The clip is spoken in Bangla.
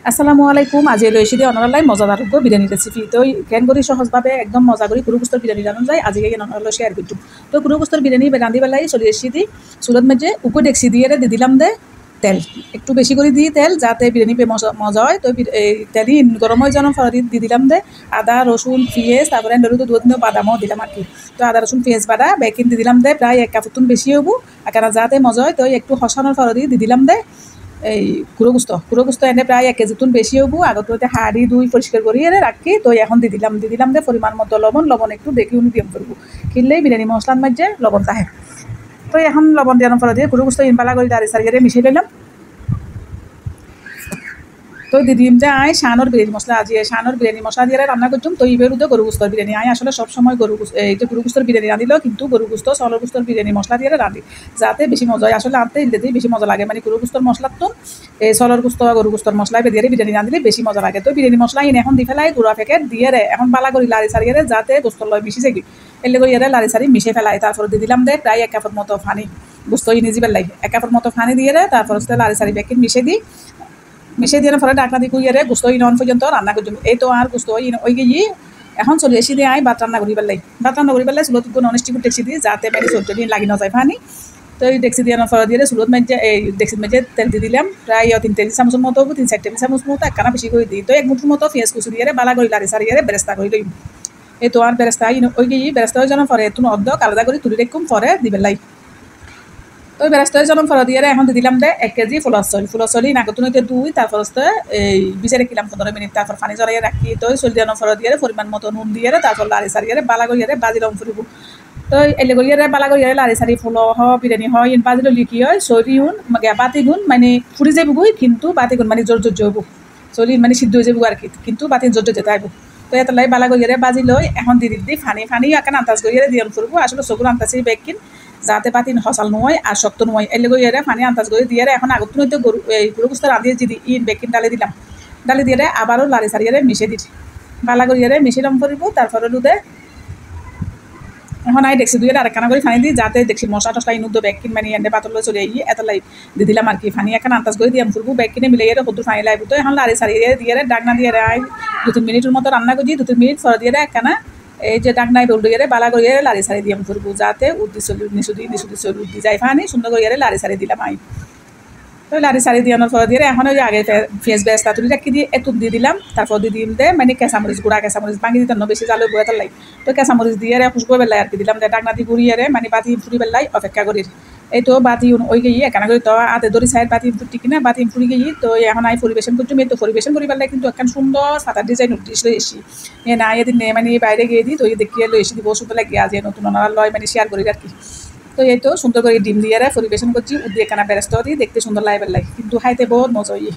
আসসালামু আলাইকুম। আজি লৈছি দিয়ে অনলাই মজাদার বিরিয়ানি রেসিপি। তো কেন করি সহজভাবে একদম মজা করি গুরু গুস্তর বিরিয়ানি জানা যায় আজি এই অনলাই শেয়ার করছি। তো গুরু গুস্তর বিরিয়ানি রাঁধি বেলাই চলে এসি দি চুলত মেজে উকো ডেকসি দিয়ে দি দিলাম দে তেল একটু বেশি করে দিই তেল যাতে বিরিয়ানি পে মজা হয়। তো এই তেলই গরম হয়ে যাওয়ার পর দি দিলাম দে আদা রসুন পেঁয়াজ তারপরে তো দু দিন বাদামও দিলাম আর কি। তো আদা রসুন পেঁয়াজ বাদা বেকিন দি দিলাম দে প্রায় 1 কাপতুন বেশি হবো আর যাতে মজা হয়। তো একটু হসানোর পর দি দিলাম দে এই গুঁড়ো গুস্ত এনে প্রায় 1 কেজিতুন বেশি হবো আগতে হাড়ি ধুই পরিষ্কার করি এনে রাখি। তো এখন দি দিলাম দে পরিমাণ মতো লবণ একটু দেখি দিয়াম করবো কিনলেই বিরিয়ানি মশলার মাঝে লবণ তাহে। তো এখন লবণ দেওয়ার পর দিয়ে গুঁড়ো গুস্ত ইনপালা করে দাঁড়িয়ে সারিয়ে মিশিয়ে নিলাম। তো দিদিম যে আয় শানোর বিরিয়ানি মশলা আজি শানোর বিরিয়ানি মশলা দিয়ে রান্না করছুম। তো ইবের উদে গরু গুস্তর বিরিয়ানি আয় আসলে সবসময় এই যে গরু গুস্তর বিরিয়ানি রাঁধিলেও কিন্তু গরু গুস্ত সলর গুস্তর বিরিয়ানি মশলা দিয়ে রাঁধি যাতে বেশি মজা হয়। আসলে আনতে ইলে দিয়ে বেশি মজা লাগে মানে গরু গুস্তর মশলার তো এই সলর গুস্ত গরু গুস্তর মশলা দিয়ে বিরিয়ানি রাঁধিলে বেশি মজা লাগে। তো বিরিয়ানি মশলা ইন এখন দি ফেলাই গুঁড়া প্যাকেট দিয়ে এখন বালা করি লাড়ি সারিয়ে যাতে গোস্তর লয় মিশি যাবি এলে করে লাড়ি সারি মিশে ফেলাই। তারপর দিয়ে দিলাম দে প্রায় 1 কাপের মতো পানি গোস্ত ইনি জিবেল লাগে 1 কাপের মতো পানি দিয়ে তারপর লাড়ি সারি প্যাকেট মিশে দিই মিশিয়ে দিয়ে ফলে ডাকনা দিয়ে কুইয়ারে গুস্ত ইন পর্যন্ত রান্না করছি। এই তো আর গুস্ত ইন ওই গিয়ে এখন চলে এসে দিয়ে আই ভাত রান্না করি পেলাই চুলত ননস্টিক ডেক্সি দিই যাতে মেরে চলতে দিন লাগি না যায় পানি। তো এই ডেক্সি দিয়ে ফলে দিয়ে চুলত মেজে এই ডেক্সির মেজে তেল দিয়ে দিলাম প্রায় 3 টেবিল চামচের মতো 3-4 টেবিল চামচ মতো একখানা বেশি করে দিই। তো 1 মুঠোর মতো পেঁয়াজ কুচি দিয়ে বালা করি লাড়ি সারিয়ে বেরেস্তা করে লই। এই তো আর বেরেস্তা ওই গিয়ে বেরেস্তা হয়ে যাওয়ার পরে তুমি অর্ধেক আলাদা করে তুলি রেখুম পরে দিবেলাই। তো বেরাস্তা যখন ফল দিয়ে এখন দিলাম দে 1 কেজি ফুলচলি নাগতুন দুই তারপর এই বিচারে রাখিলাম 15 মিনিট তারপর পানি জড়াইয়ে রাখি। তো চলি দিয়ে ফল দিয়ে পরিমাণ মতো নুন দিয়ে তারপর লাড়ি সারিয়ে বালা করিয়ে বাজি লম ফুরিব। তো এলে করিয়ে বালা করিয়ে লাড়ি সারি ফুল বিরিয়ানি হয় ইন বাজি ললি কি হয় সরি গুণ বাতি গুণ মানে ফুরি যাবো গুই কিন্তু বাতি গুণ মানে জোর হইব চলি মানে সিদ্ধ হয়ে যাবো আর কি কিন্তু বাতি জোর যেতে আইব। তো এত লাই বালা করিয়ে বাজি লই এখন দি ফানি এখন আন্দাজ করিয়ে দিয়ে ফুরবো আসলে চকুর আন্দাজ বেকিন যাতে পাতি হসাল নয় আর শক্ত নয় এলে গিয়ে পানি আন্দাজ করে দিয়ে এখন আগত নইতে গরু এই গরু গুস্ত রাঁধিয়ে যদি ইন বেকিন ডালে দিলাম ডালে দিয়ে আবারও লাড়ি সারিয়ে মিশে দিচ্ছি বালা করিয়ে মিশে লম করবো। তারপরে দুধে এখন আই দেখছি দুই আরেকখানা করে ফানি দিই যাতে দেখছি মশলা টসলা ইনুদ্দ বেকিন মানে এনে পাতল চলে আই এত লাই দিয়ে দিলাম আর কি ফানি এখন আন্দাজ করে দিয়ে ফুরবো বেকিনে মিলে হদুর ফানি লাগবে। তো এখন লাড়ি সারিয়ে দিয়ে ডাকনা দিয়ে আই 2-3 মিনিটের মতো রান্না করছি 2-3 মিনিট পর দিয়ে একখানা এই যে ডাকনায় রোল দিয়ে বালা করিয়ে লাড়ি সারি দিয়ে ফুরবো যাতে নিচু দি যাই ফানি সুন্দর করিয়ে লাড়ি সারি দিলাম আই। তো লাড়ি সারি দিয়ে পর দিয়ে এখন ওই আগে ফেস বেস্তা তুলি রাখি দিয়ে এতুক দিয়ে দিলাম তারপর দিয়ে দিম দে মানে কেঁচামরিচ গুঁড়া কেঁচামরিচ ভাঙি দিতাম না বেশি জালো গুঁড়া লাই। তো কেঁচামরিচ দিয়ে খুশবু বেলাই আর কি দিলাম দে ডাকনা দিয়ে ঘুরিয়ে মানে বাতি ফুরি বেলাই অপেক্ষা করি। এই তো বাতি ওই গিয়ে একানা করে তো আতে দড়ি সাইড বাতি ফুটি কিনা বাতি ফুরি গিয়ে তো এখন আই পরিবেশন করছি মেয়ে তো পরিবেশন করি পেলাই কিন্তু একখান সুন্দর সাতার ডিজাইন উঠিস লই এসি না এদিন মানে বাইরে গিয়ে দিই তো দেখিয়ে লই এসে দিব সুন্দর লাগে আজ নতুন ওনারা লয় মানে শেয়ার করি আর কি। তো এই তো সুন্দর করে ডিম দিয়ে পরিবেশন করছি উদ্দিয়ে কানা বেরেস্তাও দিই দেখতে সুন্দর লাগে কিন্তু খাইতে বহুত মজা হয়।